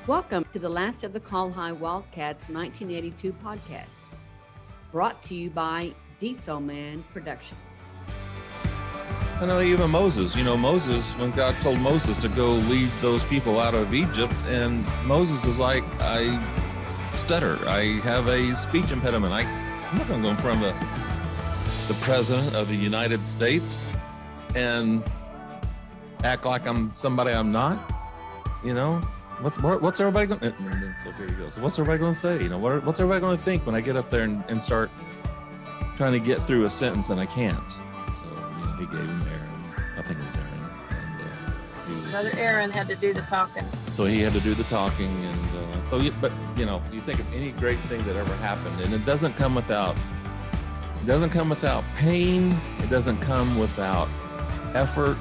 Welcome to the last of the Col-Hi Wildcats 1982 podcasts, brought to you by Diesel Man Productions. I know even Moses, Moses, when God told Moses to go lead those people out of Egypt, and Moses is like, I stutter. I have a speech impediment. I'm not going to go in front of the president of the United States and act like I'm somebody I'm not, What's everybody going to, so here you go. So what's everybody going to say? What's everybody going to think when I get up there and start trying to get through a sentence and I can't? So, he gave him Aaron. I think it was Aaron. Brother Aaron had to do the talking. So he had to do the talking. And but you think of any great thing that ever happened, and it doesn't come without pain. It doesn't come without effort,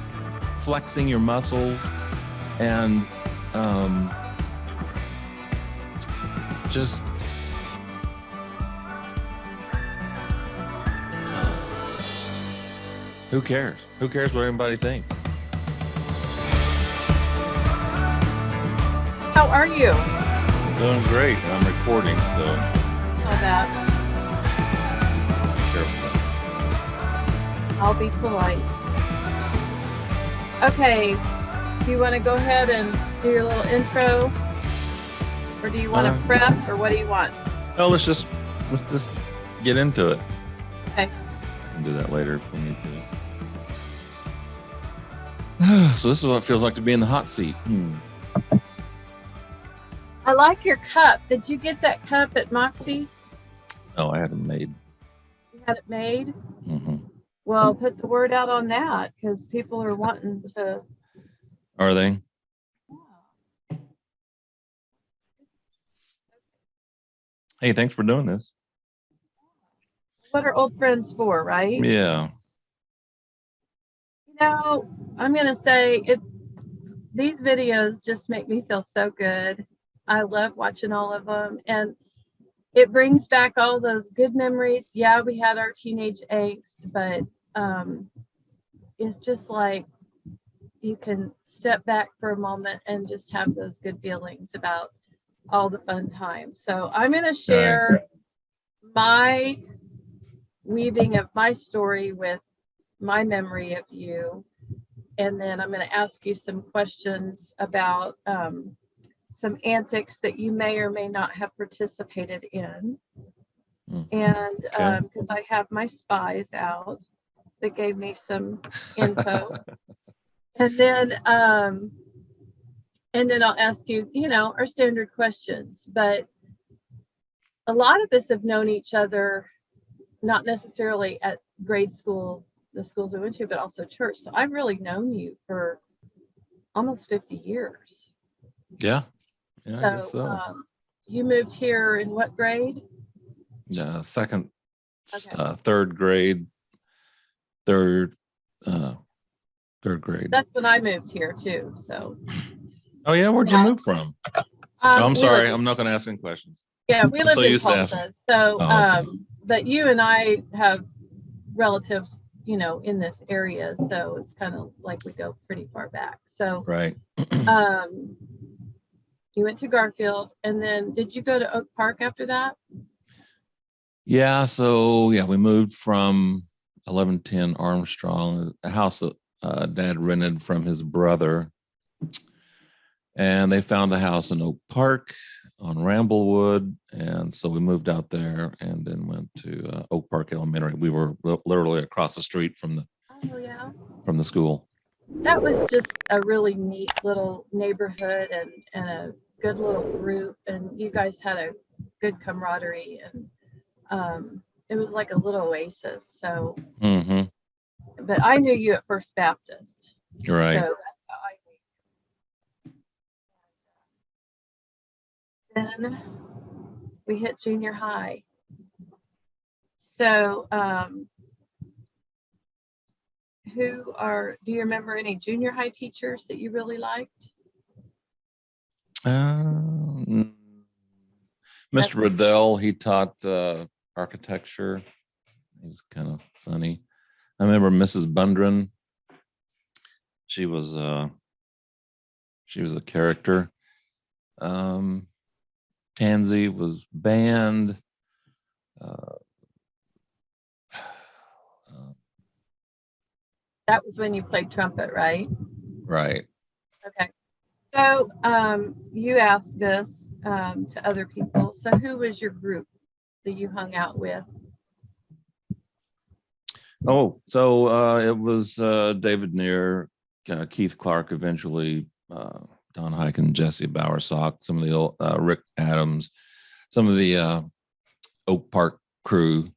flexing your muscles, and just who cares? Who cares what everybody thinks? How are you? I'm doing great. I'm recording, so. How that? Careful. I'll be polite. Okay. Do you want to go ahead and do your little intro? Or do you want to prep, or what do you want? No, let's just get into it. Okay. I can do that later if we need to. So this is what it feels like to be in the hot seat. I like your cup. Did you get that cup at Moxie? Oh, I had it made. You had it made? Mm-hmm. Well, put the word out on that, because people are wanting to. Are they? Hey, thanks for doing this. What are old friends for, right? Yeah. I'm going to say these videos just make me feel so good. I love watching all of them, and it brings back all those good memories. Yeah, we had our teenage angst, but it's just like you can step back for a moment and just have those good feelings about all the fun times. So I'm going to share my weaving of my story with my memory of you. And then I'm going to ask you some questions about some antics that you may or may not have participated in. And because I have my spies out that gave me some info. And then I'll ask you, our standard questions. But a lot of us have known each other, not necessarily at grade school, the schools we went to, but also church. So I've really known you for almost 50 years. Yeah. Yeah, I guess so. You moved here in what grade? Yeah, second, Okay. Third grade. Third grade. That's when I moved here too. So. Oh yeah, where'd you move from? I'm sorry, I'm not going to ask any questions. Yeah, we live in Tulsa. So, okay. But you and I have relatives, in this area, so it's kind of like we go pretty far back. So, right. You went to Garfield, and then did you go to Oak Park after that? Yeah. So we moved from 1110 Armstrong, a house that Dad rented from his brother, and they found a house in Oak Park on Ramblewood, and so we moved out there and then went to Oak Park Elementary. We were literally across the street from the school. That was just a really neat little neighborhood and a good little group, and you guys had a good camaraderie, and it was like a little oasis. So, but I knew you at First Baptist. Right. So that's how I knew. Then we hit junior high. So, do you remember any junior high teachers that you really liked? Mr. Riddell, he taught architecture. He was kind of funny. I remember Mrs. Bundren. She was a character. Tansy was band. That was when you played trumpet, right? Right. Okay. So you asked this to other people. So who was your group that you hung out with? Oh, so it was David Neer, Keith Clark, eventually Don Hike and Jesse Bowersock, some of the old Rick Adams, some of the Oak Park crew,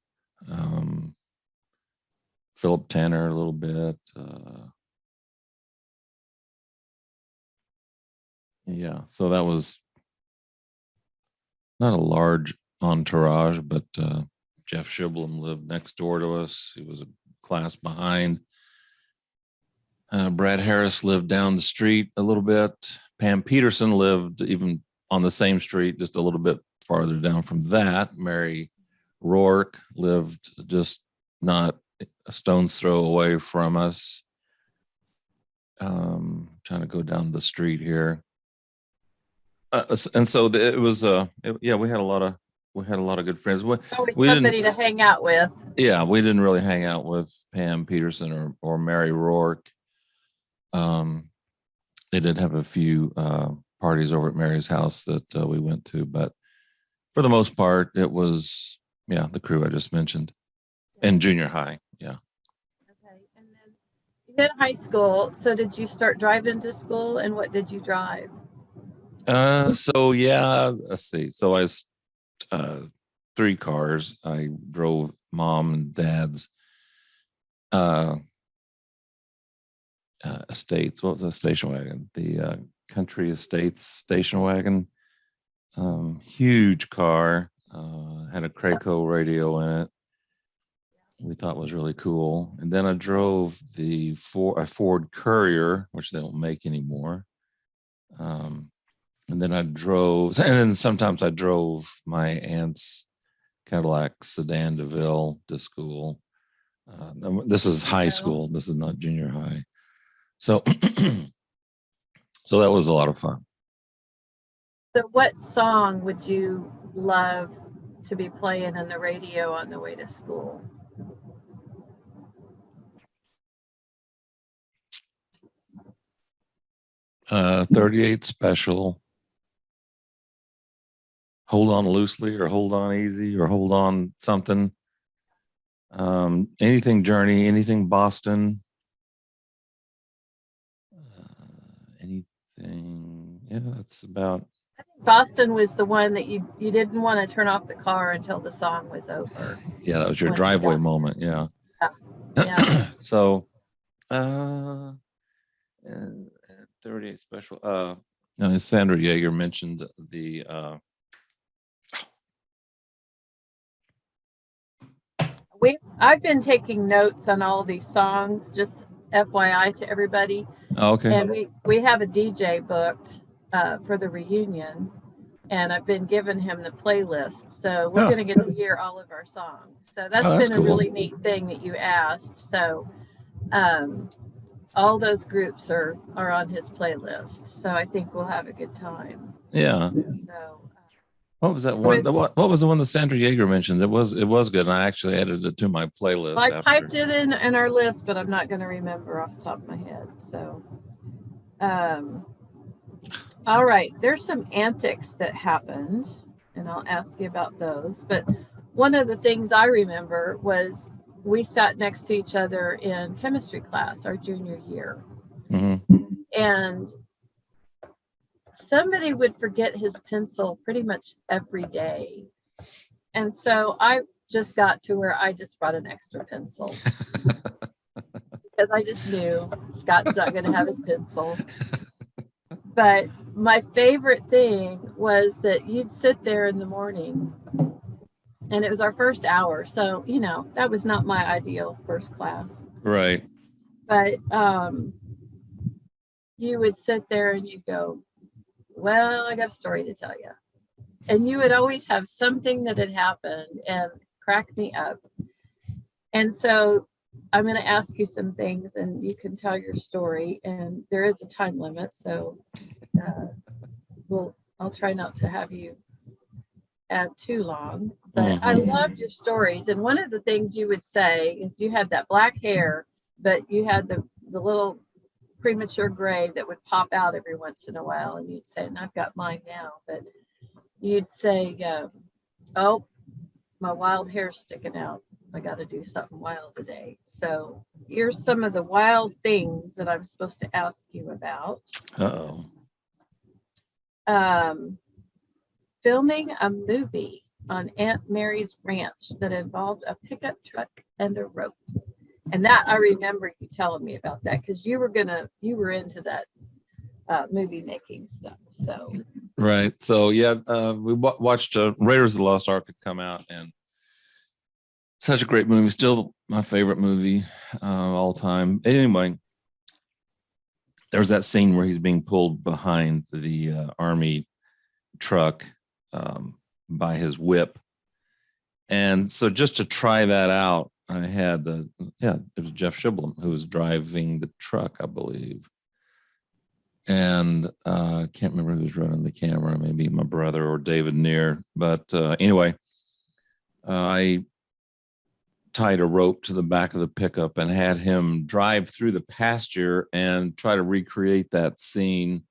Philip Tanner a little bit. Yeah, so that was not a large entourage, but Jeff Shiblam lived next door to us. He was a class behind. Brad Harris lived down the street a little bit. Pam Peterson lived even on the same street, just a little bit farther down from that. Mary Rourke lived just not a stone's throw away from us. Trying to go down the street here. And so it was yeah, we had a lot of good friends. Always somebody to hang out with. Yeah, we didn't really hang out with Pam Peterson or Mary Rourke. They did have a few parties over at Mary's house that we went to, but for the most part, it was the crew I just mentioned, and junior high. Yeah. Okay, and then you hit high school. So did you start driving to school, and what did you drive? So yeah, let's see. So I 3 cars. I drove mom and dad's estates. What was that station wagon? The Country Estates station wagon. Huge car. Had a Craco radio in it. We thought was really cool. And then I drove a Ford Courier, which they don't make anymore. And then sometimes I drove my aunt's Cadillac Sedan DeVille to school. This is high school. This is not junior high. So, so that was a lot of fun. So what song would you love to be playing on the radio on the way to school? .38 Special. Hold On Loosely, or Hold On Easy, or Hold On something. Anything Journey, anything Boston. Anything. Yeah, that's about. I think Boston was the one that you didn't want to turn off the car until the song was over. Yeah, that was your driveway moment. Yeah. Yeah. So, 38 Special. Now, Sandra Yeager mentioned the. I've been taking notes on all these songs, just FYI to everybody. Oh, okay. And we have a DJ booked for the reunion, and I've been giving him the playlist. So we're going to get to hear all of our songs. So that's been a really neat thing that you asked. So all those groups are on his playlist. So I think we'll have a good time. Yeah. So. What was that one? What was the one that Sandra Yeager mentioned? It was good, and I actually added it to my playlist. Well, I typed it in our list, but I'm not going to remember off the top of my head. So, all right, there's some antics that happened, and I'll ask you about those. But one of the things I remember was we sat next to each other in chemistry class our junior year, and somebody would forget his pencil pretty much every day. And so I just got to where I just brought an extra pencil because I just knew Scott's not going to have his pencil. But my favorite thing was that you'd sit there in the morning, and it was our first hour. So, that was not my ideal first class. Right. But you would sit there and you'd go, well, I got a story to tell you. And you would always have something that had happened and crack me up. And so I'm going to ask you some things and you can tell your story. And there is a time limit. So we'll I'll try not to have you add too long, but I loved your stories. And one of the things you would say is you had that black hair, but you had the little premature gray that would pop out every once in a while. And you'd say, and I've got mine now, but you'd say, oh, my wild hair's sticking out. I got to do something wild today. So here's some of the wild things that I'm supposed to ask you about. Filming a movie on Aunt Mary's ranch that involved a pickup truck and a rope. And that I remember you telling me about that because you were into that movie making stuff. So right. So yeah, we watched Raiders of the Lost Ark had come out, and such a great movie. Still my favorite movie all time. Anyway, there's that scene where he's being pulled behind the army truck by his whip. And so just to try that out, I had, it was Jeff Shibbolem who was driving the truck, I believe. And I can't remember who was running the camera, maybe my brother or David Neer. But anyway, I tied a rope to the back of the pickup and had him drive through the pasture and try to recreate that scene.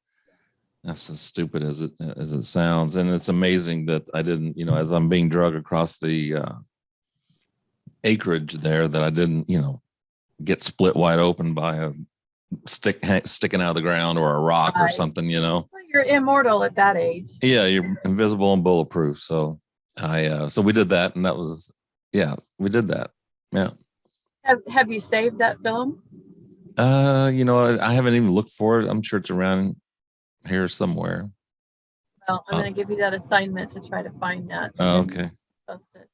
That's as stupid as it sounds. And it's amazing that I didn't, as I'm being dragged across the acreage there, that I didn't, get split wide open by a stick sticking out of the ground or a rock or something, Well, you're immortal at that age. Yeah, you're invisible and bulletproof. So so we did that, and that was, we did that. Yeah. Have you saved that film? I haven't even looked for it. I'm sure it's around here somewhere. Well, I'm going to give you that assignment to try to find that. Oh, okay. Post it.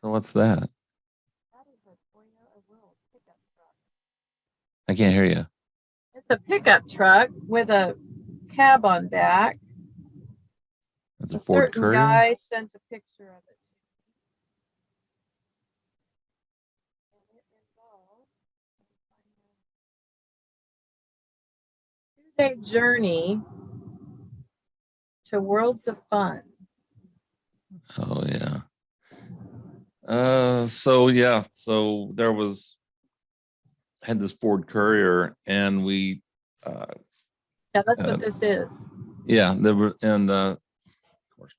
So what's that? I can't hear you. It's a pickup truck with a cab on back. It's a Ford certain Courier. Guy sent a picture of it. And it involves 2-day journey to Worlds of Fun. Oh yeah. So there was had this Ford Courier, and we that's what this is. Yeah, there were, and of course,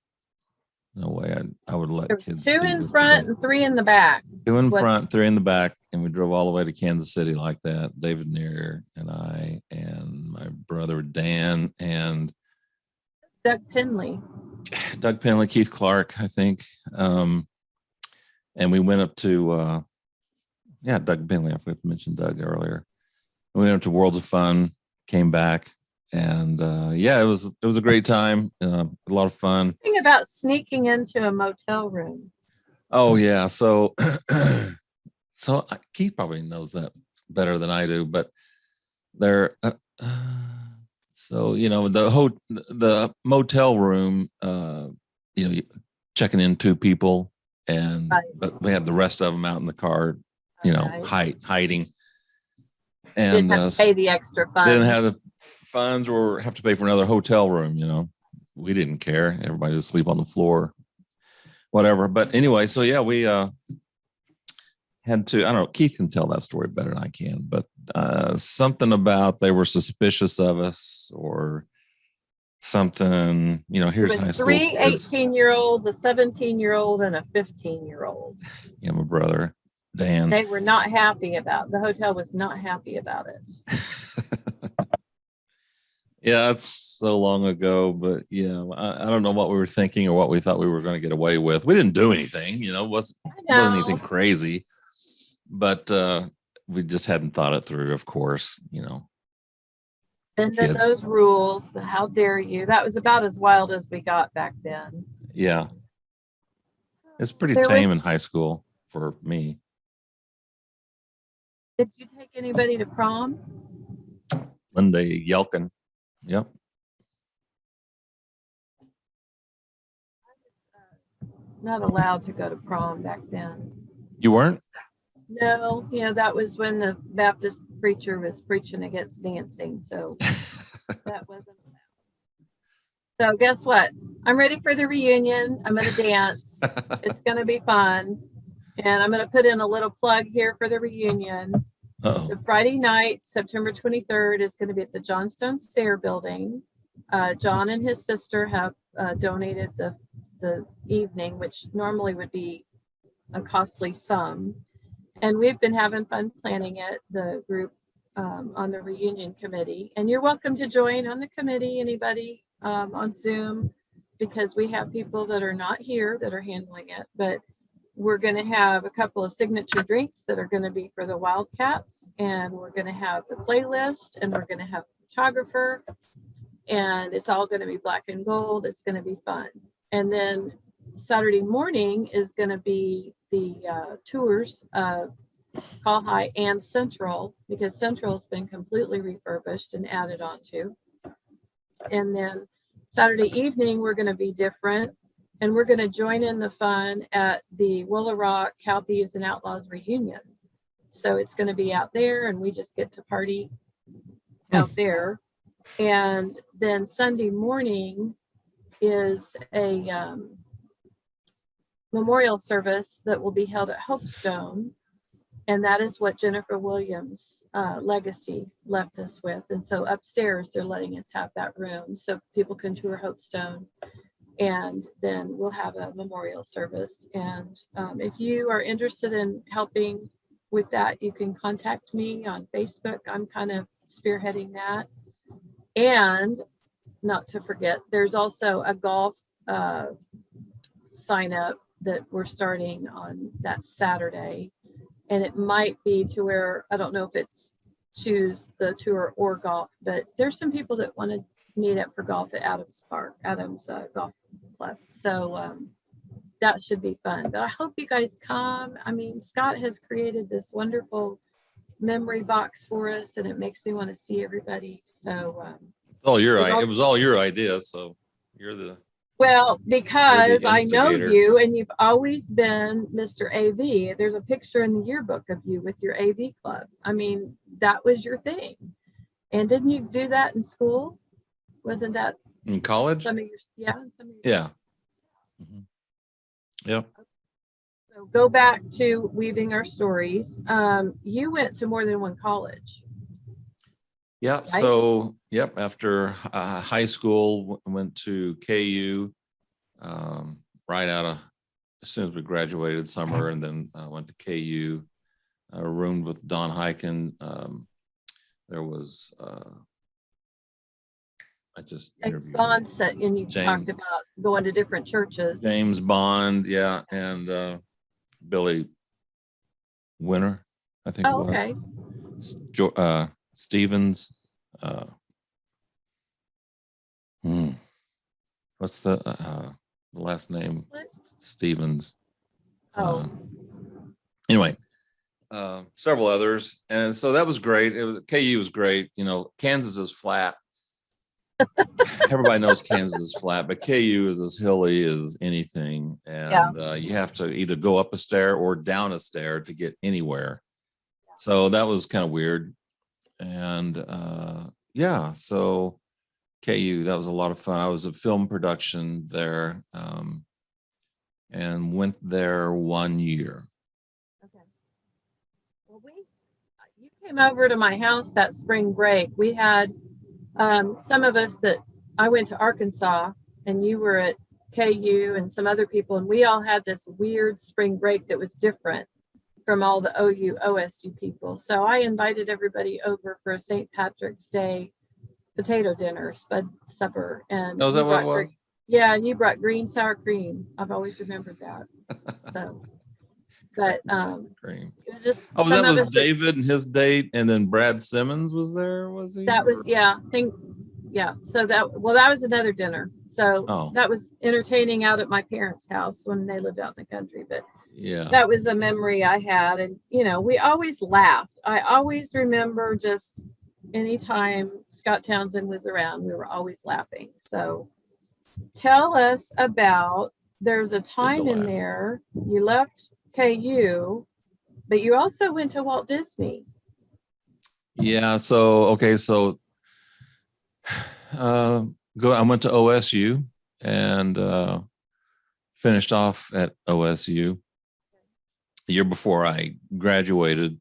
no way I would let kids. 2 in front and 3 in the back. 2 in front, 3 in the back, and we drove all the way to Kansas City like that. David Neer and I and my brother Dan and Doug Penley, Keith Clark, I think. And we went up to Doug Penley. I forgot to mention Doug earlier. We went up to Worlds of Fun, came back, and it was a great time. A lot of fun. Thing about sneaking into a motel room. Oh yeah, so Keith probably knows that better than I do, but there. The motel room, checking in 2 people, and but we had the rest of them out in the car, hiding. And didn't have to pay the extra funds. Didn't have the funds or have to pay for another hotel room. We didn't care. Everybody just sleep on the floor, whatever. But anyway, so we had to, I don't know, Keith can tell that story better than I can, but something about they were suspicious of us or something, here's high school 3 kids. 18-year-olds, a 17-year-old, and a 15-year-old. Yeah, my brother, Dan. They were not happy the hotel was not happy about it. Yeah, that's so long ago, but I don't know what we were thinking or what we thought we were going to get away with. We didn't do anything, wasn't anything crazy, but we just hadn't thought it through, of course, And then those rules, how dare you? That was about as wild as we got back then. Yeah. It's pretty tame in high school for me. Did you take anybody to prom? Linda Yelkin. Yep. Not allowed to go to prom back then. You weren't? No, that was when the Baptist preacher was preaching against dancing. So that wasn't allowed. So guess what? I'm ready for the reunion. I'm going to dance. It's going to be fun. And I'm going to put in a little plug here for the reunion. Uh-oh. The Friday night, September 23rd, is going to be at the Johnstone Sayre building. John and his sister have donated the evening, which normally would be a costly sum. And we've been having fun planning it, the group on the reunion committee. And you're welcome to join on the committee, anybody on Zoom, because we have people that are not here that are handling it. But we're going to have a couple of signature drinks that are going to be for the Wildcats. And we're going to have the playlist, and we're going to have a photographer. And it's all going to be black and gold. It's going to be fun. And then Saturday morning is going to be the tours of Col-Hi and Central, because Central has been completely refurbished and added on to. And then Saturday evening, we're going to be different, and we're going to join in the fun at the Willow Rock Cow Thieves and Outlaws reunion. So it's going to be out there, and we just get to party out there. And then Sunday morning is a memorial service that will be held at Hopestone. And that is what Jennifer Williams' legacy left us with. And so upstairs, they're letting us have that room so people can tour Hopestone. And then we'll have a memorial service. And if you are interested in helping with that, you can contact me on Facebook. I'm kind of spearheading that. And not to forget, there's also a golf sign up that we're starting on that Saturday. And it might be to where, I don't know if it's choose the tour or golf, but there's some people that want to meet up for golf at Adams Golf Club. So that should be fun. But I hope you guys come. I mean, Scott has created this wonderful memory box for us, and it makes me want to see everybody. So it was all your idea. So you're the well, because I know instigator. you, and you've always been Mr. AV. There's a picture in the yearbook of you with your AV club. I mean, that was your thing. And didn't you do that in school? Wasn't that in college? some of your Yeah. Mm-hmm. Yep. So go back to weaving our stories. You went to more than one college. Yeah. Right? So, yep. After high school, went to KU right out of, as soon as we graduated summer, and then went to KU, roomed with Don Hyken. There was, I just interviewed Bond set, and you talked about going to different churches. James Bond. Yeah. And Billy Winter, I think. Oh, okay. Stevens. What's the last name? Stevens. Anyway, several others, and so that was great. KU was great. You know, Kansas is flat. Everybody knows Kansas is flat, but KU is as hilly as anything, and you have to either go up a stair or down a stair to get anywhere. So that was kind of weird. And so KU, that was a lot of fun. I was a film production there, and went there 1 year. Okay. Well, you came over to my house that spring break. We had some of us that I went to Arkansas, and you were at KU, and some other people, and we all had this weird spring break that was different from all the OSU people. So I invited everybody over for a St. Patrick's Day potato dinner, spud supper. And is that what it was? Yeah, and you brought green sour cream. I've always remembered that. So, but cream. It was just that was David and his date, and then Brad Simmons was there, was he? That was So that was another dinner. So that was entertaining out at my parents' house when they lived out in the country. But yeah, that was a memory I had. And, we always laughed. I always remember just anytime Scott Townsend was around, we were always laughing. So tell us about, there's a time in there, you left KU but you also went to Walt Disney. Yeah. So I went to OSU and finished off at OSU the year before I graduated.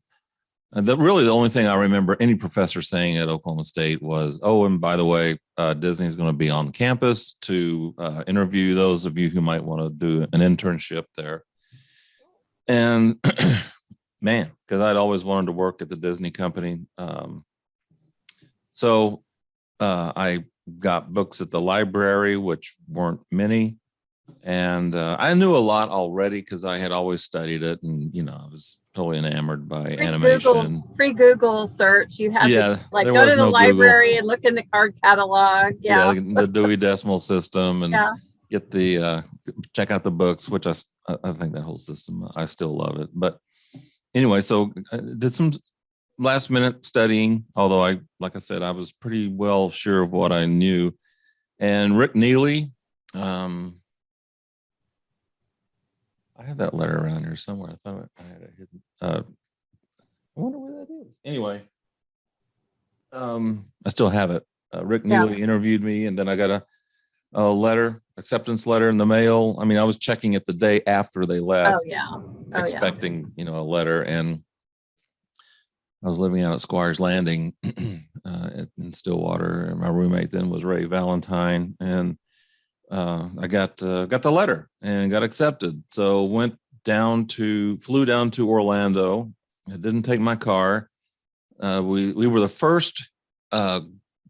And really the only thing I remember any professor saying at Oklahoma State was, "Oh, and by the way, Disney's going to be on campus to interview those of you who might want to do an internship there." And man, because I'd always wanted to work at the Disney company. So I got books at the library, which weren't many. And I knew a lot already because I had always studied it. And, I was totally enamored by animation. Pre-Google search. You had to go to the library Google. And look in the card catalog. Yeah. The Dewey Decimal System and get check out the books, which I think that whole system, I still love it. But anyway, so I did some last minute studying, although like I said, I was pretty well sure of what I knew. And Rick Neely, I have that letter around here somewhere. I thought I had it hidden. I wonder where that is. Anyway, I still have it. Rick Neely interviewed me, and then I got a letter, acceptance letter in the mail. I mean, I was checking it the day after they left. Expecting, a letter. And I was living out at Squires Landing in Stillwater. And my roommate then was Ray Valentine. And I got the letter and got accepted. So flew down to Orlando. I didn't take my car. We were the first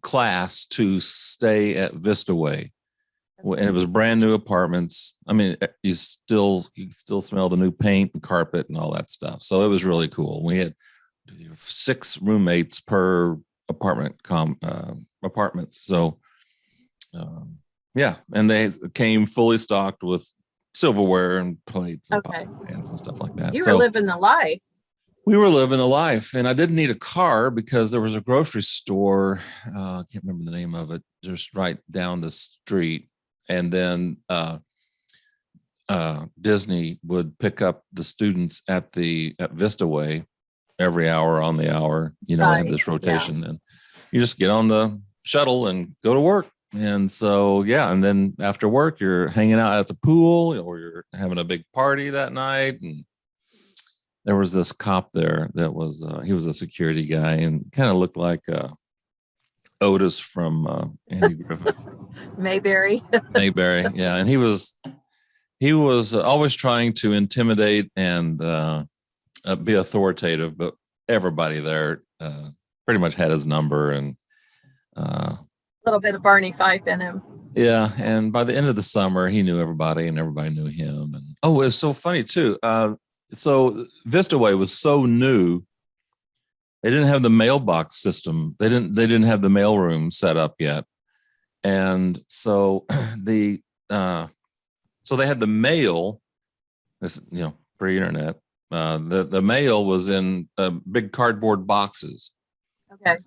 class to stay at Vista Way, and it was brand new apartments. I mean, you could still smell the new paint and carpet and all that stuff. So it was really cool. We had 6 roommates per apartment. So. Yeah, and they came fully stocked with silverware and plates and pans and stuff like that. You were living the life. We were living the life, and I didn't need a car because there was a grocery store. I can't remember the name of it, just right down the street. And then Disney would pick up the students at Vista Way every hour on the hour. I had this rotation, and you just get on the shuttle and go to work. And so, and then after work, you're hanging out at the pool or you're having a big party that night. And there was this cop there that was, he was a security guy and kind of looked like Otis from Andy Griffith. Mayberry. Yeah. And he was always trying to intimidate and be authoritative, but everybody there pretty much had his number and, little bit of Barney Fife in him. Yeah, and by the end of the summer, he knew everybody, and everybody knew him. And it was so funny too. So Vista Way was so new; they didn't have the mailbox system. They didn't have the mailroom set up yet, and so they had the mail. This pre-internet. The mail was in big cardboard boxes. Okay.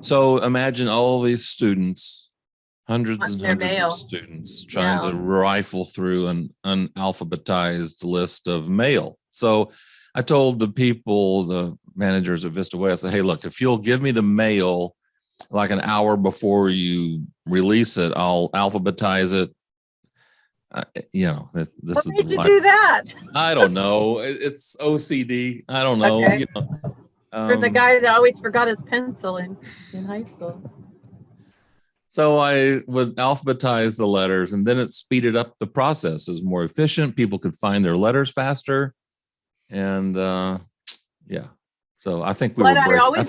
So imagine all these students, hundreds and hundreds of students trying to rifle through an unalphabetized list of mail. So I told the managers of Vista Way, I said, "Hey, look, if you'll give me the mail like an hour before you release it, I'll alphabetize it." This what made you do that? I don't know. It's OCD. I don't know. Okay. You're the guy that always forgot his pencil in high school. So I would alphabetize the letters, and then it speeded up the process. It was more efficient. People could find their letters faster, and So I think I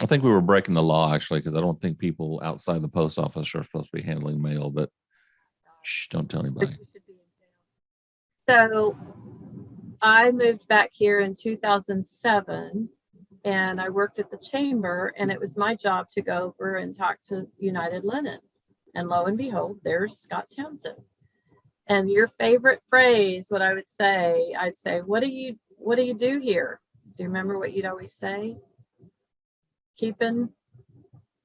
think we were breaking the law actually, because I don't think people outside the post office are supposed to be handling mail. But don't tell anybody. So I moved back here in 2007. And I worked at the chamber, and it was my job to go over and talk to United Linen. And lo and behold, there's Scott Townsend. And your favorite phrase, what I would say, I'd say, what do you do here? Do you remember what you'd always say? Keeping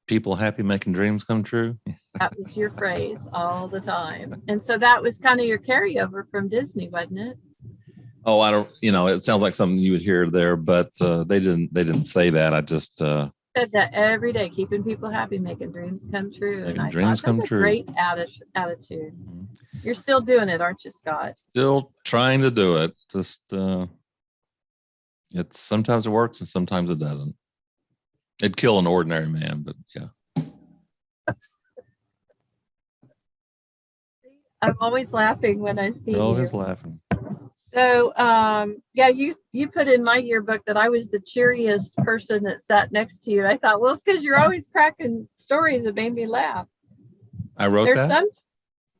people happy, making dreams come true. That was your phrase all the time. And so that was kind of your carryover from Disney, wasn't it? Oh, I don't, it sounds like something you would hear there, but they didn't say that. I just Said that every day, keeping people happy, making dreams come true. And making I dreams thought that's come a true. great attitude. You're still doing it, aren't you, Scott? Still trying to do it. Just it's sometimes it works and sometimes it doesn't. It'd kill an ordinary man, but yeah. I'm always laughing when I see Always you. laughing. So, yeah, you put in my yearbook that I was the cheeriest person that sat next to you. I thought, well, it's because you're always cracking stories that made me laugh. I wrote There's that? some,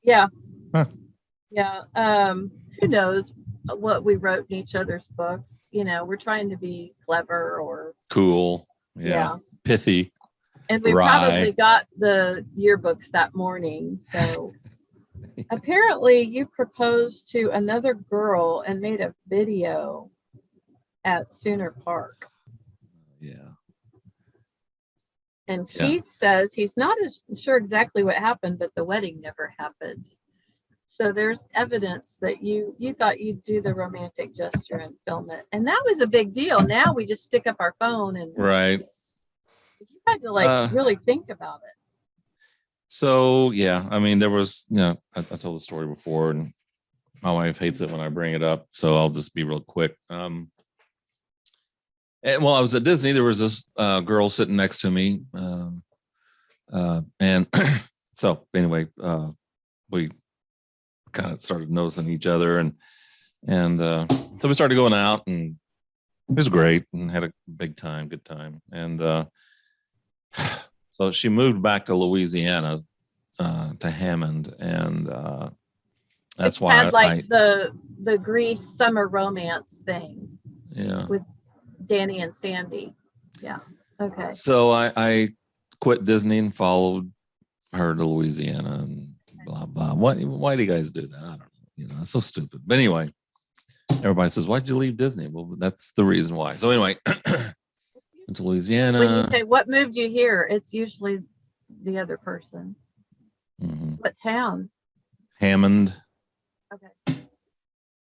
yeah. Huh. Yeah. Who knows what we wrote in each other's books? We're trying to be clever or Cool. Yeah. Pithy. And we probably got the yearbooks that morning. So apparently you proposed to another girl and made a video at Sooner Park. Yeah. And Keith says he's not sure exactly what happened, but the wedding never happened. So there's evidence that you thought you'd do the romantic gesture and film it. And that was a big deal. Now we just stick up our phone and right. You had to really think about it. So yeah, I mean, there was, I told the story before, and my wife hates it when I bring it up, so I'll just be real quick. And while I was at Disney, there was this girl sitting next to me, and so anyway, we kind of started noticing each other, and so we started going out, and it was great, and had a good time, and so she moved back to Louisiana, to Hammond, and that's why had the Grease summer romance thing. Yeah. With Danny and Sandy. Yeah. Okay. So I quit Disney and followed her to Louisiana and blah blah. Why do you guys do that? I don't know. It's so stupid. But anyway, everybody says, "Why'd you leave Disney?" Well, that's the reason why. So anyway, went to Louisiana. When you say what moved you here, it's usually the other person. Mm-hmm. What town? Hammond. Okay.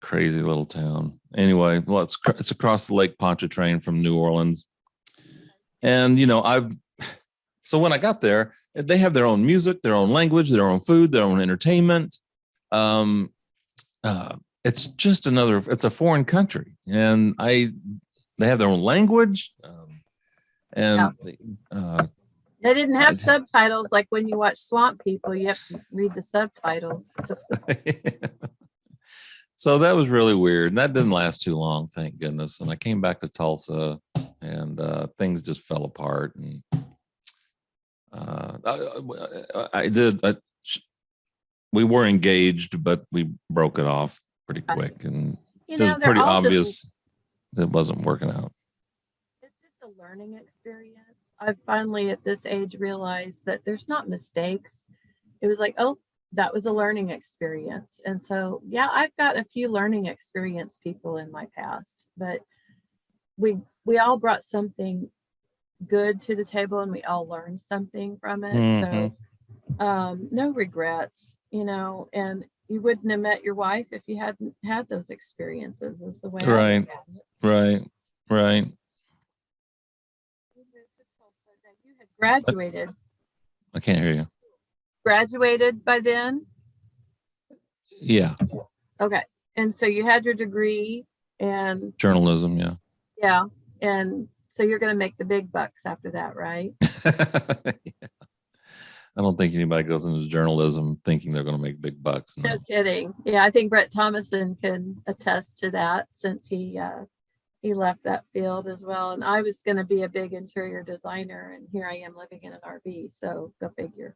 Crazy little town. Anyway, well, it's across the Lake Pontchartrain from New Orleans, and so when I got there, they have their own music, their own language, their own food, their own entertainment. It's just it's a foreign country, and they have their own language, and they didn't have subtitles like when you watch Swamp People. You have to read the subtitles. So that was really weird. And that didn't last too long, thank goodness. And I came back to Tulsa, and things just fell apart. And we were engaged, but we broke it off pretty quick. And it was pretty obvious it wasn't working out. It's just a learning experience. I've finally at this age realized that there's not mistakes. It was like, oh, that was a learning experience. And so, yeah, I've got a few learning experience people in my past, but we all brought something good to the table, and we all learned something from it. Mm-hmm. So no regrets, and you wouldn't have met your wife if you hadn't had those experiences, is the way I look at it. Right. You had graduated. I can't hear you. Graduated by then? Yeah. Okay. And so you had your degree and journalism, yeah. Yeah. And so you're going to make the big bucks after that, right? Yeah. I don't think anybody goes into journalism thinking they're going to make big bucks. No kidding. Yeah, I think Brett Thomason can attest to that, since he left that field as well. And I was going to be a big interior designer, and here I am living in an RV. So go figure.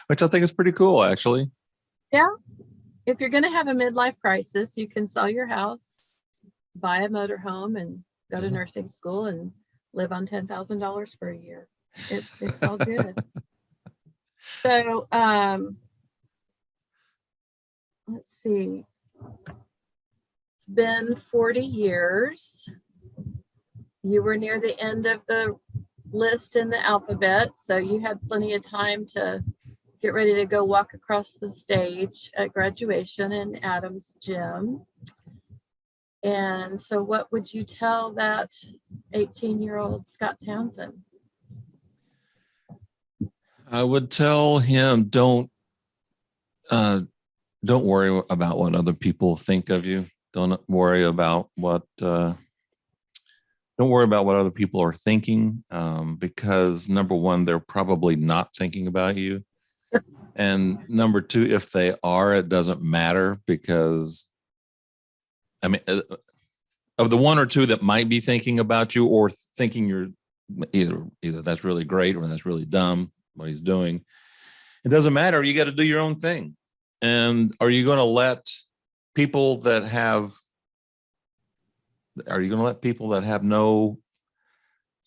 Which I think is pretty cool, actually. Yeah. If you're going to have a midlife crisis, you can sell your house, buy a motorhome, and go to nursing school and live on $10,000 for a year. It's all good. So, let's see. It's been 40 years. You were near the end of the list in the alphabet, so you had plenty of time to get ready to go walk across the stage at graduation in Adam's gym. And so what would you tell that 18-year-old Scott Townsend? I would tell him, don't worry about what other people think of you. Don't worry about what other people are thinking, because number one, they're probably not thinking about you. And number two, if they are, it doesn't matter, because I mean, of the one or two that might be thinking about you or thinking you're either that's really great or that's really dumb, what he's doing, it doesn't matter. You got to do your own thing. And are you going to let people that have no,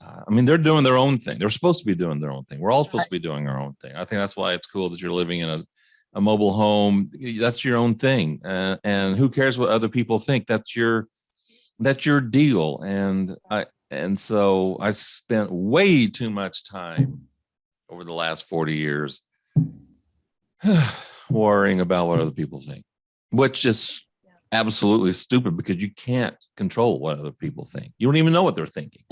I mean, they're doing their own thing. They're supposed to be doing their own thing. We're all supposed to be doing our own thing. I think that's why it's cool that you're living in a mobile home. That's your own thing. And who cares what other people think? That's your deal. And so I spent way too much time over the last 40 years worrying about what other people think, which is absolutely stupid, because you can't control what other people think. You don't even know what they're thinking.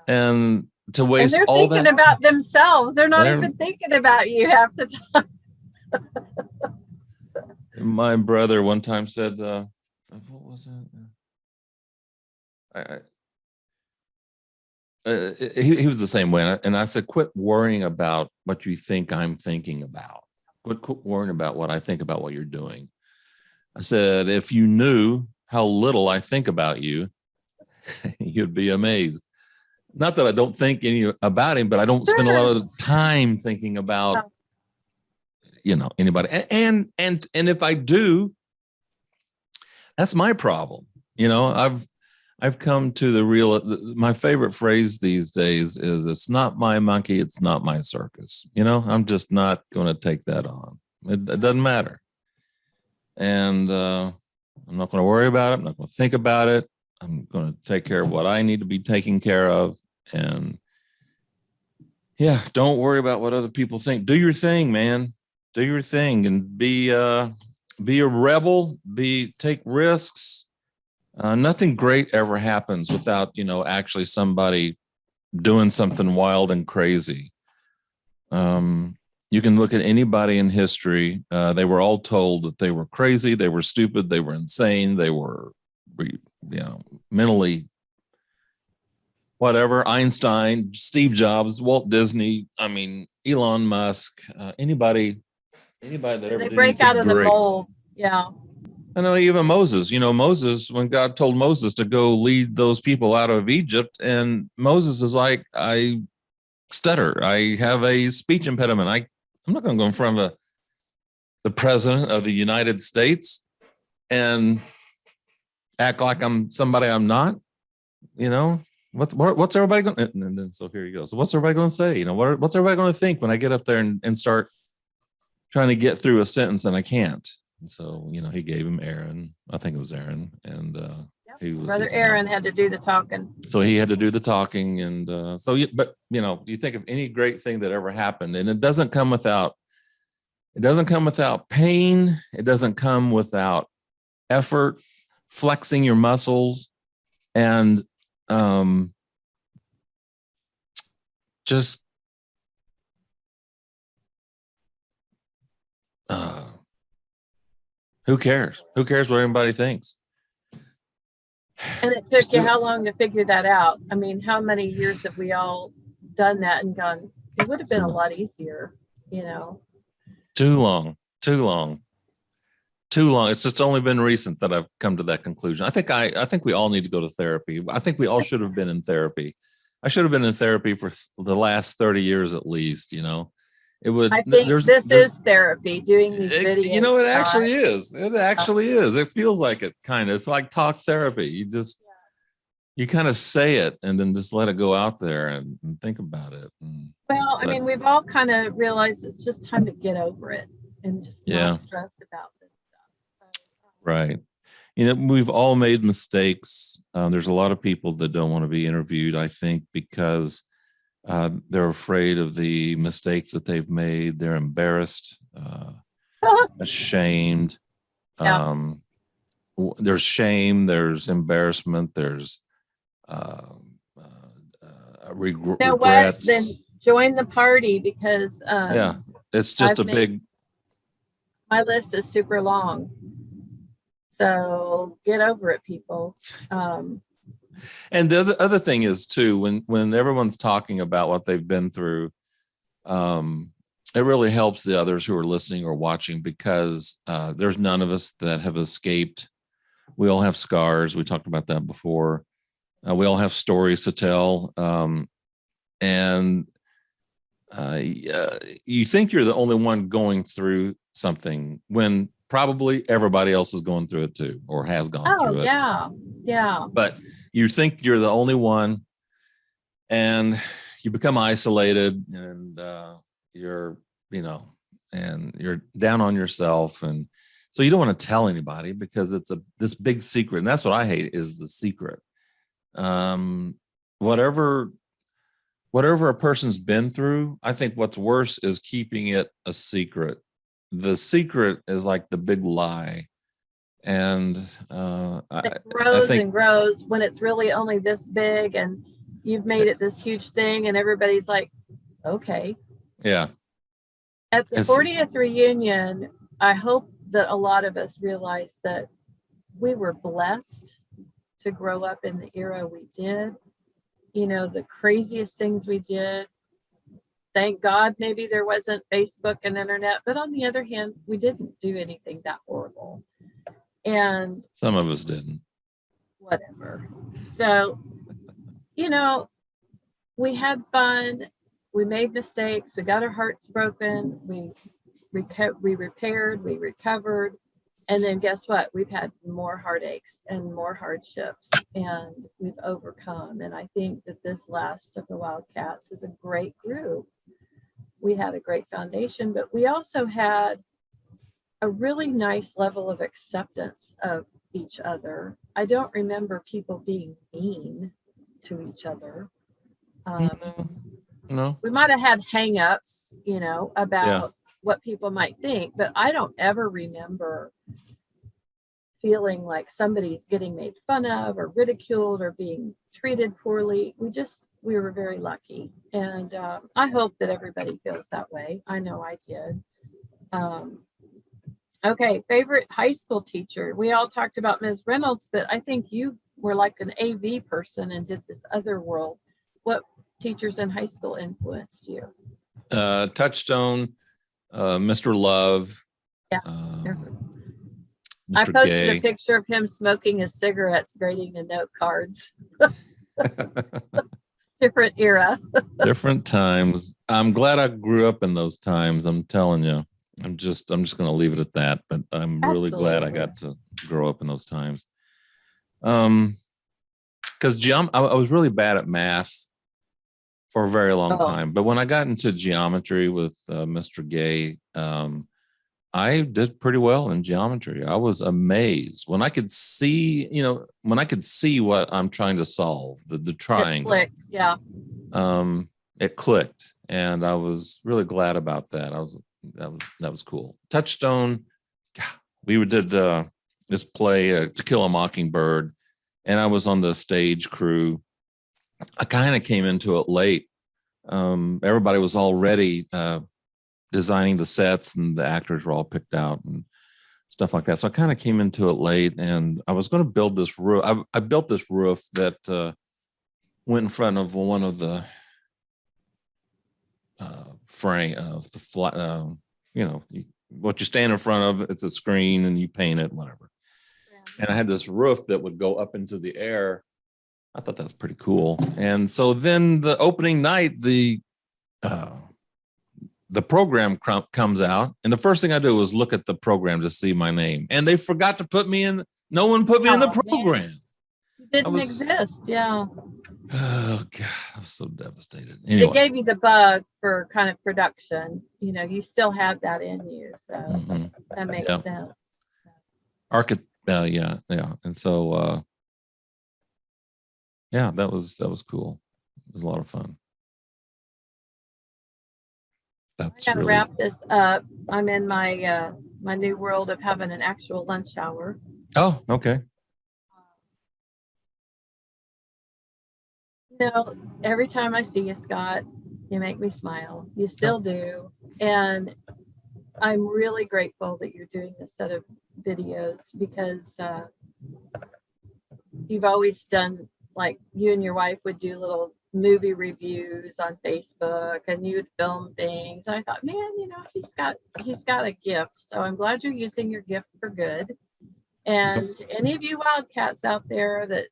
And to waste all that, they're thinking about themselves. They're not even thinking about you half the time. My brother one time said, what was it? He was the same way. And I said, quit worrying about what you think I'm thinking about. Quit worrying about what I think about what you're doing. I said, if you knew how little I think about you, you'd be amazed. Not that I don't think any about him, but I don't spend a lot of time thinking about, anybody. And if I do, that's my problem. I've come to my favorite phrase these days is, it's not my monkey, it's not my circus. I'm just not going to take that on. It doesn't matter. And I'm not going to worry about it. I'm not going to think about it. I'm going to take care of what I need to be taken care of. And don't worry about what other people think. Do your thing, man. Do your thing, and be a rebel, take risks. Nothing great ever happens without, actually somebody doing something wild and crazy. You can look at anybody in history. They were all told that they were crazy, they were stupid, they were insane, they were, mentally whatever. Einstein, Steve Jobs, Walt Disney, Elon Musk, anybody that ever they did break out of the great. mold. Yeah. I know, even Moses, Moses, when God told Moses to go lead those people out of Egypt, and Moses is like, I stutter. I have a speech impediment. I'm not going to go in front of the president of the United States and act like I'm somebody I'm not. What's everybody going to, and then so here you go. So what's everybody going to say? What's everybody going to think when I get up there and start trying to get through a sentence and I can't? And so, he gave him Aaron. I think it was Aaron. And he was Brother Aaron had to do the talking. So he had to do the talking. And do you think of any great thing that ever happened? And it doesn't come without pain. It doesn't come without effort, flexing your muscles, and just who cares? Who cares what anybody thinks? And it took you how long to figure that out? How many years have we all done that and gone, it would have been a lot easier, Too long. It's just only been recent that I've come to that conclusion. I think we all need to go to therapy. I think we all should have been in therapy. I should have been in therapy for the last 30 years at least, It would. I think this is therapy, doing these videos. It actually is. It actually is. It feels like it, kind of. It's like talk therapy. You kind of say it and then just let it go out there and think about it. We've all kind of realized it's just time to get over it and just not stress about this stuff. Right. We've all made mistakes. There's a lot of people that don't want to be interviewed, I think, because They're afraid of the mistakes that they've made. They're embarrassed, ashamed. Yeah. There's shame, there's embarrassment, there's You know what? regrets. Then join the party, because Yeah, it's just I've a big. my list is super long. So get over it, people. And the other thing is too, when everyone's talking about what they've been through, it really helps the others who are listening or watching, because there's none of us that have escaped. We all have scars. We talked about that before. We all have stories to tell. And you think you're the only one going through something when probably everybody else is going through it too, or has gone through it. Yeah. But you think you're the only one, and you become isolated, and you're, and you're down on yourself. And so you don't want to tell anybody, because it's this big secret. And that's what I hate, is the secret. Whatever a person's been through, I think what's worse is keeping it a secret. The secret is like the big lie. And It grows and grows when it's really only this big, and you've made it this huge thing, and everybody's like, okay. Yeah. At the 40th reunion, I hope that a lot of us realize that we were blessed to grow up in the era we did. The craziest things we did. Thank God maybe there wasn't Facebook and internet, but on the other hand, we didn't do anything that horrible. And some of us didn't. Whatever. So, we had fun. We made mistakes. We got our hearts broken. We repaired. We recovered. And then guess what? We've had more heartaches and more hardships, and we've overcome. And I think that this last of the Wildcats is a great group. We had a great foundation, but we also had a really nice level of acceptance of each other. I don't remember people being mean to each other. No. We might have had hang-ups, about what people might think, but I don't ever remember feeling like somebody's getting made fun of or ridiculed or being treated poorly. We were very lucky. And I hope that everybody feels that way. I know I did. Okay, favorite high school teacher. We all talked about Ms. Reynolds, but I think you were like an AV person and did this other world. What teachers in high school influenced you? Touchstone, Mr. Love. Yeah. Mr. I posted Gay. a picture of him smoking his cigarettes, grading the note cards. Different era. Different times. I'm glad I grew up in those times. I'm telling you. I'm just going to leave it at that. But I'm really glad I got to grow up in those times. Because I was really bad at math for a very long time. But when I got into geometry with Mr. Gay, I did pretty well in geometry. I was amazed when I could see, what I'm trying to solve, the triangle. It clicked, yeah. It clicked, and I was really glad about that. That was cool. Touchstone, we did this play, To Kill a Mockingbird, and I was on the stage crew. I kind of came into it late. Everybody was already designing the sets, and the actors were all picked out and stuff like that. So I kind of came into it late, and I was going to build this roof. I built this roof that went in front of one of the frame of the flat. What you stand in front of, it's a screen, and you paint it, whatever. Yeah. And I had this roof that would go up into the air. I thought that was pretty cool. And so then the opening night, the program comes out, and the first thing I do was look at the program to see my name, and they forgot to put me in. No one put me in the program. It didn't exist. Yeah. Oh God, I was so devastated. Anyway. It gave you the bug for kind of production. You still have that in you, so that makes sense. Yeah, and so that was cool. It was a lot of fun. That's I gotta really wrap this up. I'm in my my new world of having an actual lunch hour. oh, okay. No, every time I see you, Scott, you make me smile. You still do. And I'm really grateful that you're doing this set of videos because you've always done, like, you and your wife would do little movie reviews on Facebook and you would film things. I thought, man, you know, he's got a gift. So I'm glad you're using your gift for good. And any of you Wildcats out there that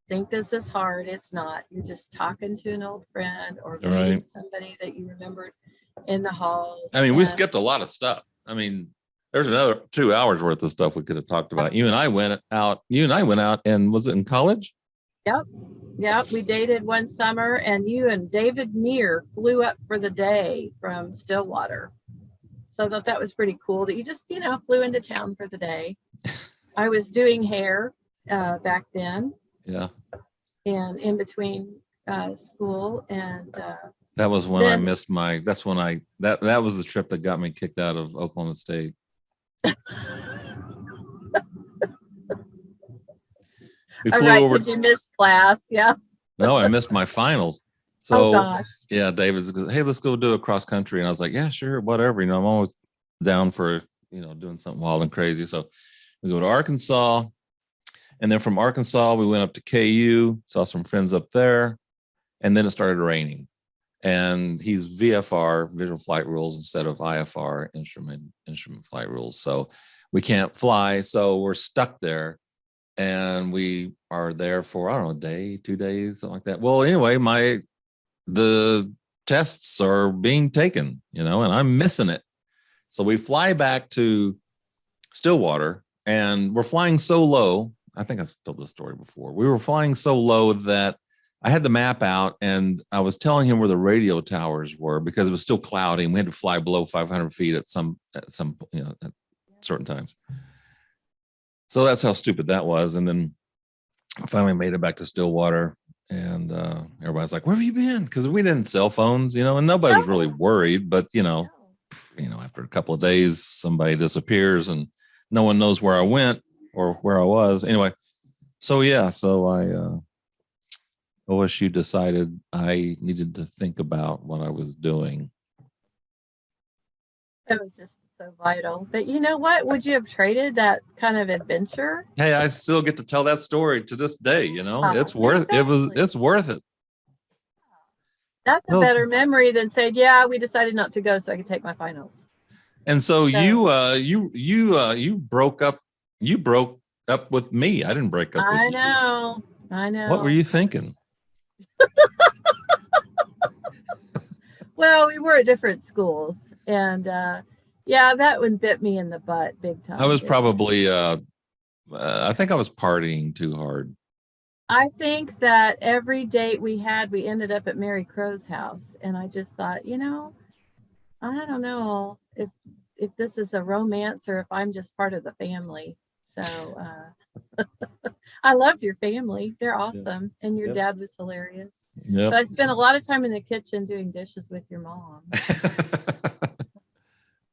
think this is hard, it's not. You're just talking to an old friend or meeting Right. somebody that you remembered in the halls. I mean, we And skipped a lot of stuff. I mean, there's another 2 hours worth of stuff we could have talked about. You and I went out, and was it in college? Yep, we dated one summer, and you and David Neer flew up for the day from Stillwater. So I thought that was pretty cool that you just, you know, flew into town for the day. I was doing hair back then. Yeah. And in between school and That was when then, I missed my, that's when I, that was the trip that got me kicked out of Oklahoma State. We all flew right, over. did you miss class? Yeah. No, I missed my finals. Oh So gosh. yeah, David's goes, hey, let's go do a cross country. And I was like, yeah, sure, whatever. You know, I'm always down for, you know, doing something wild and crazy. So we go to Arkansas. And then from Arkansas, we went up to KU, saw some friends up there. And then it started raining. And he's VFR, visual flight rules, instead of IFR, instrument flight rules. So we can't fly. So we're stuck there. And we are there for, I don't know, a day, 2 days, something like that. Well, anyway, the tests are being taken, you know, and I'm missing it. So we fly back to Stillwater and we're flying so low. I think I've told this story before. We were flying so low that I had the map out and I was telling him where the radio towers were because it was still cloudy and we had to fly below 500 feet at some, you know, at certain times. So that's how stupid that was. And then I finally made it back to Stillwater and everybody's like, where have you been? Because we didn't cell phones, you know, and nobody was really worried. But, you know, after a couple of days, somebody disappears and no one knows where I went or where I was. Anyway, so yeah, so OSU decided I needed to think about what I was doing. It was just so vital. But you know what? Would you have traded that kind of adventure? Hey, I still get to tell that story to this day, you know. It's worth exactly. it's worth it. That's a better memory than saying, yeah, we decided not to go so I could take my finals. And so you broke up with me. I didn't break up with you. I know. What were you thinking? Well, we were at different schools and yeah, that one bit me in the butt big time. I was probably I think I was partying too hard. I think that every date we had, we ended up at Mary Crow's house. And I just thought, you know, I don't know if this is a romance or if I'm just part of the family. So I loved your family. They're awesome. Yeah. And your dad was hilarious. Yeah. But I spent a lot of time in the kitchen doing dishes with your mom.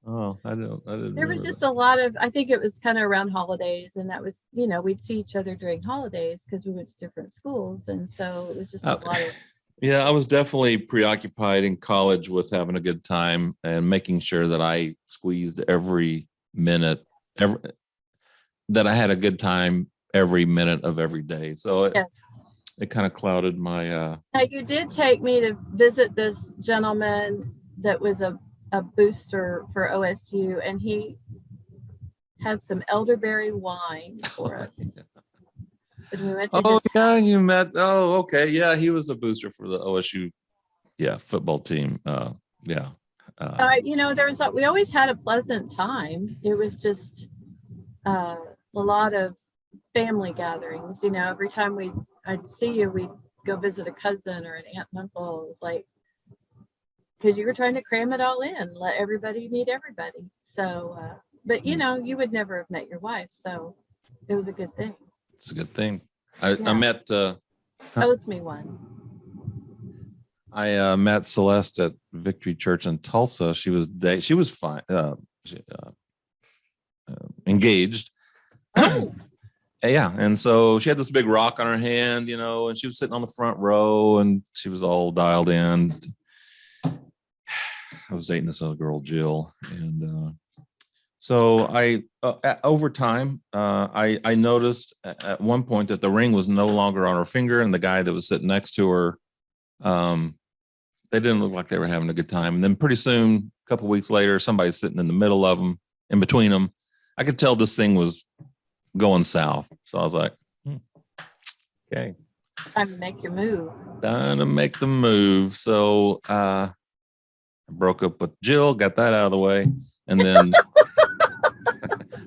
Oh, I didn't. There was just a lot of, I think it was kind of around holidays, and that was, you know, we'd see each other during holidays because we went to different schools, and so it was just a lot of. Yeah, I was definitely preoccupied in college with having a good time and making sure that I squeezed every minute, that I had a good time every minute of every day. So it kind of clouded my. Now you did take me to visit this gentleman that was a booster for OSU, and he had some elderberry wine for us. And we went to you met. Oh, okay. Yeah, he was a booster for the OSU, football team. You know, we always had a pleasant time. It was just a lot of family gatherings. You know, every time I'd see you, we'd go visit a cousin or an aunt and uncle. It was like, because you were trying to cram it all in, let everybody meet everybody. So, but you know, you would never have met your wife, so it was a good thing. It's a good thing. I met. Owes me one. I met Celeste at Victory Church in Tulsa. She was fine, engaged. Oh, Yeah, and so she had this big rock on her hand, and she was sitting on the front row, and she was all dialed in. I was dating this other girl, Jill, and so I, over time, I noticed at one point that the ring was no longer on her finger, and the guy that was sitting next to her, they didn't look like they were having a good time. And then pretty soon, a couple of weeks later, somebody's sitting in the middle of them, in between them. I could tell this thing was going south. So I was like, okay. time to make your move. Time to make the move. So I broke up with Jill, got that out of the way. And then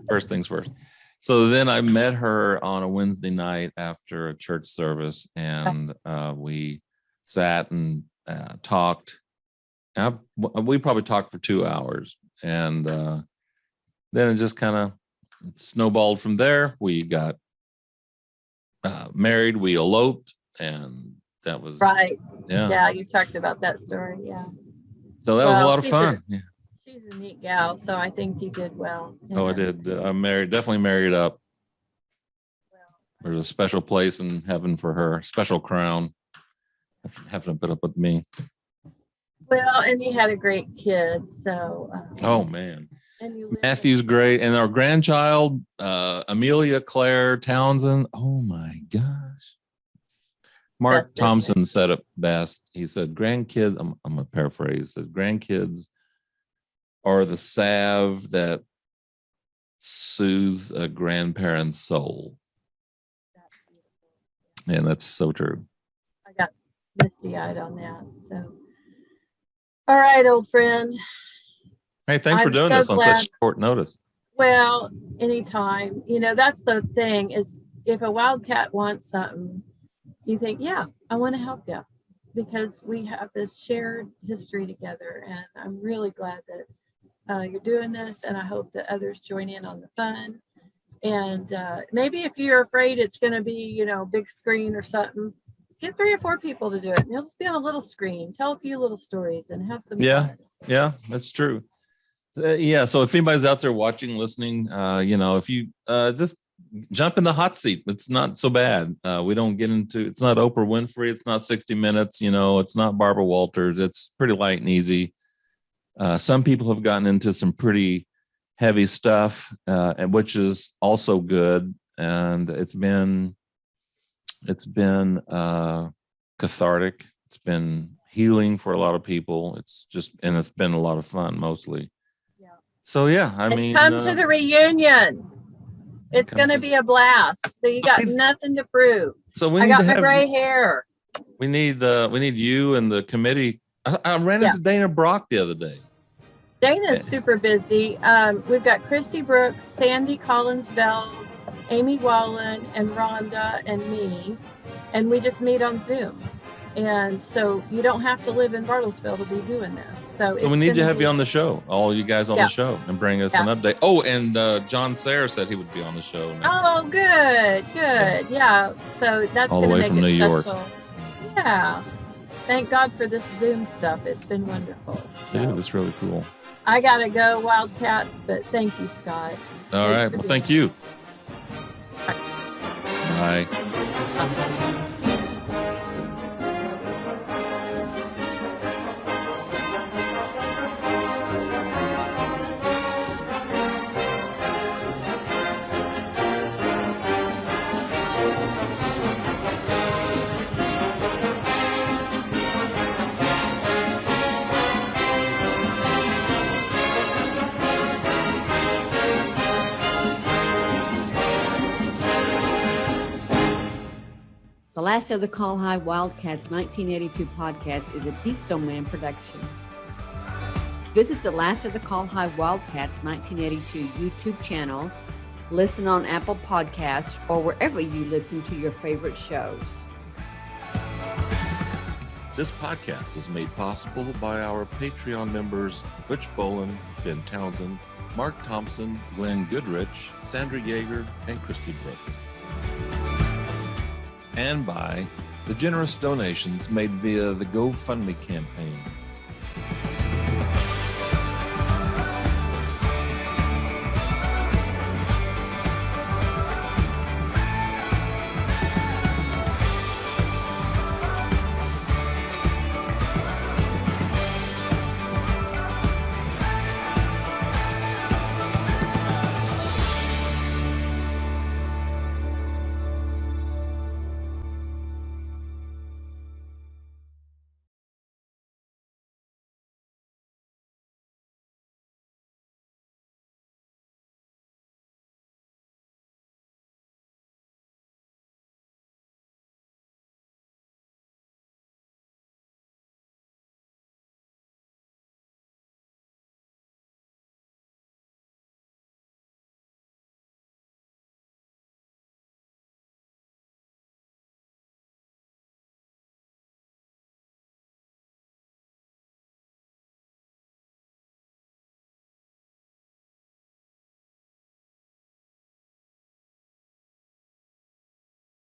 first things first. So then I met her on a Wednesday night after a church service, and we sat and talked. And we probably talked for 2 hours, and then it just kind of snowballed from there. We got married, we eloped, and that was right. Yeah. Yeah, you talked about that story. Yeah. So that was a lot of fun. Yeah. She's a neat gal, so I think you did well. Oh, I did. Definitely married up. There's a special place in heaven for her, special crown, having to put up with me. Well, and you had a great kid, so. Oh man, and you Matthew's great, and our grandchild, Amelia Claire Townsend. Oh my gosh, Mark Thompson said it best. He said, "Grandkids." I'm gonna paraphrase. Said, "Grandkids are the salve that soothes a grandparent's soul." And that's so true. I got misty-eyed on that. So, all right, old friend. Hey, thanks for doing this on such short notice. Well, anytime. That's the thing is, if a Wildcat wants something, you think, yeah, I want to help you, because we have this shared history together, and I'm really glad that you're doing this, and I hope that others join in on the fun. And maybe if you're afraid it's going to be, big screen or something, get 3 or 4 people to do it. And you'll just be on a little screen, tell a few little stories, and have some fun. Yeah, that's true. So if anybody's out there watching, listening, if you just jump in the hot seat, it's not so bad. We don't get into, it's not Oprah Winfrey, it's not 60 Minutes, it's not Barbara Walters. It's pretty light and easy. Some people have gotten into some pretty heavy stuff, and which is also good, and it's been cathartic. It's been healing for a lot of people. It's been a lot of fun mostly. Yeah. So yeah, I mean, come to the reunion. It's going to be a blast. So you got nothing to prove. So I got my gray hair. We need you and the committee. I ran into Dana Brock the other day. Dana's super busy. We've got Christy Brooks, Sandy Collins-Bell, Amy Wallen, and Rhonda and me, and we just meet on Zoom. And so you don't have to live in Bartlesville to be doing this. So we need to have you on the show, all you guys on the show, and bring us an update. Oh, and John Sayre said he would be on the show next time. Good. Yeah. So that's all the way from New York. Yeah. Thank God for this Zoom stuff. It's been wonderful. So. It is. It's really cool. I got to go, Wildcats, but thank you, Scott. All right. Well, thank you. Bye. The Last of the Col-Hi Wildcats 1982 podcast is a Diesel Man production. Visit the Last of the Col-Hi Wildcats 1982 YouTube channel, listen on Apple Podcasts, or wherever you listen to your favorite shows. This podcast is made possible by our Patreon members, Butch Boland, Ben Townsend, Mark Thompson, Glenn Goodrich, Sandra Yeager, and Christy Brooks. And by The generous donations made via the GoFundMe campaign